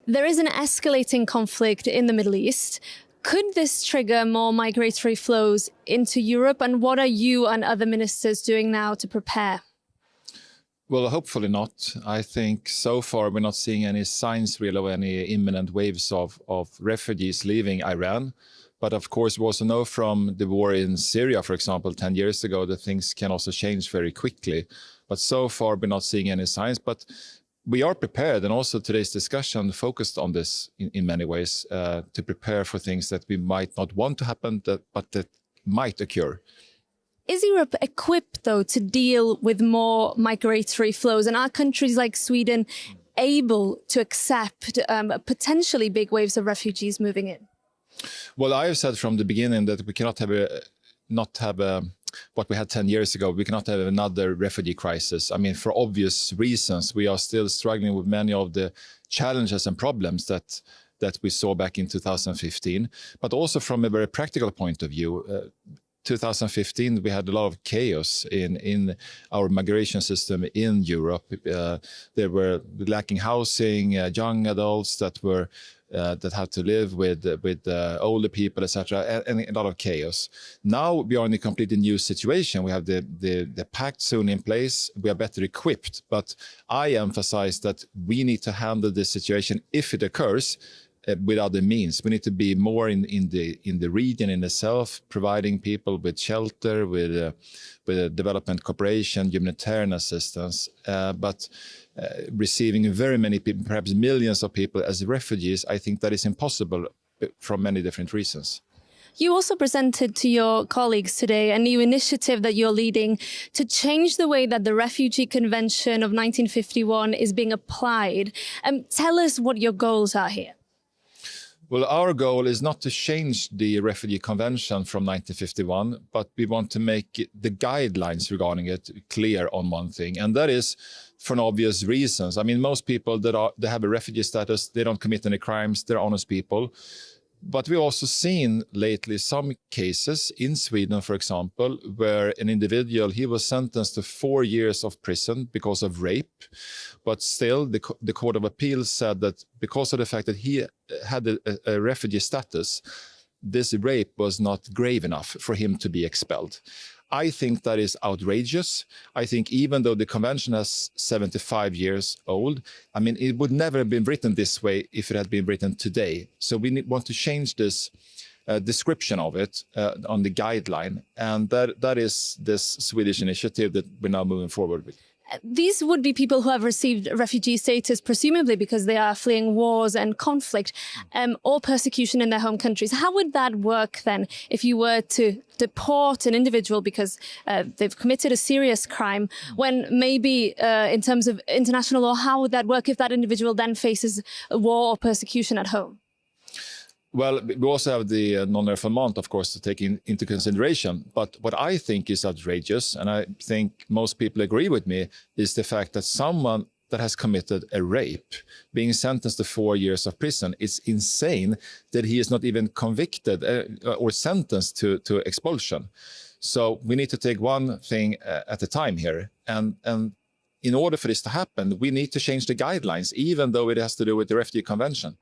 There is an escalating conflict in the Middle East. Could this trigger more migratory flows into Europe? And what are you and other ministers doing now to prepare? Well, hopefully not. I think so far we're not seeing any signs really of any imminent waves of refugees leaving Iran. But of course, we also know from the war in Syria, for example, 10 years ago, that things can also change very quickly. But so far, we're not seeing any signs. But we are prepared, and also today's discussion focused on this in many ways, to prepare for things that we might not want to happen, but that might occur. Is Europe equipped, though, to deal with more migratory flows? And are countries like Sweden able to accept potentially big waves of refugees moving in? Well, I have said from the beginning that we cannot have what we had 10 years ago. We cannot have another refugee crisis. I mean, for obvious reasons, we are still struggling with many of the challenges and problems that we saw back in 2015. But also from a very practical point of view, 2015, we had a lot of chaos in our migration system in Europe. There were lacking housing, young adults that had to live with older people, etc., and a lot of chaos. Now we are in a completely new situation. We have the pact soon in place. We are better equipped, but I emphasize that we need to handle this situation if it occurs with other means. We need to be more in the region in itself, providing people with shelter, with development cooperation, humanitarian assistance, but receiving very many people, perhaps millions of people as refugees, I think that is impossible from many different reasons. You also presented to your colleagues today a new initiative that you're leading to change the way that the Refugee Convention of 1951 is being applied. Tell us what your goals are here. Well, our goal is not to change the Refugee Convention from 1951, but we want to make the guidelines regarding it clear on one thing, and that is for obvious reasons. I mean, most people that have a refugee status, they don't commit any crimes, they're honest people. But we've also seen lately some cases in Sweden, for example, where an individual, he was sentenced to 4 years of prison because of rape. But still, the Court of Appeal said that because of the fact that he had a refugee status, this rape was not grave enough for him to be expelled. I think that is outrageous. I think even though the convention is 75 years old, I mean, it would never have been written this way if it had been written today. So we want to change this description of it on the guideline. And that is this Swedish initiative that we're now moving forward with. These would be people who have received refugee status, presumably because they are fleeing wars and conflict or persecution in their home countries. How would that work then if you were to deport an individual because they've committed a serious crime, when maybe in terms of international law, how would that work if that individual then faces a war or persecution at home? Well, we also have the non-refoulement, of course, to take into consideration. But what I think is outrageous, and I think most people agree with me, is the fact that someone that has committed a rape being sentenced to 4 years of prison. It's insane that he is not even convicted or sentenced to expulsion. So we need to take one thing at a time here. And in order for this to happen, we need to change the guidelines, even though it has to do with the Refugee Convention.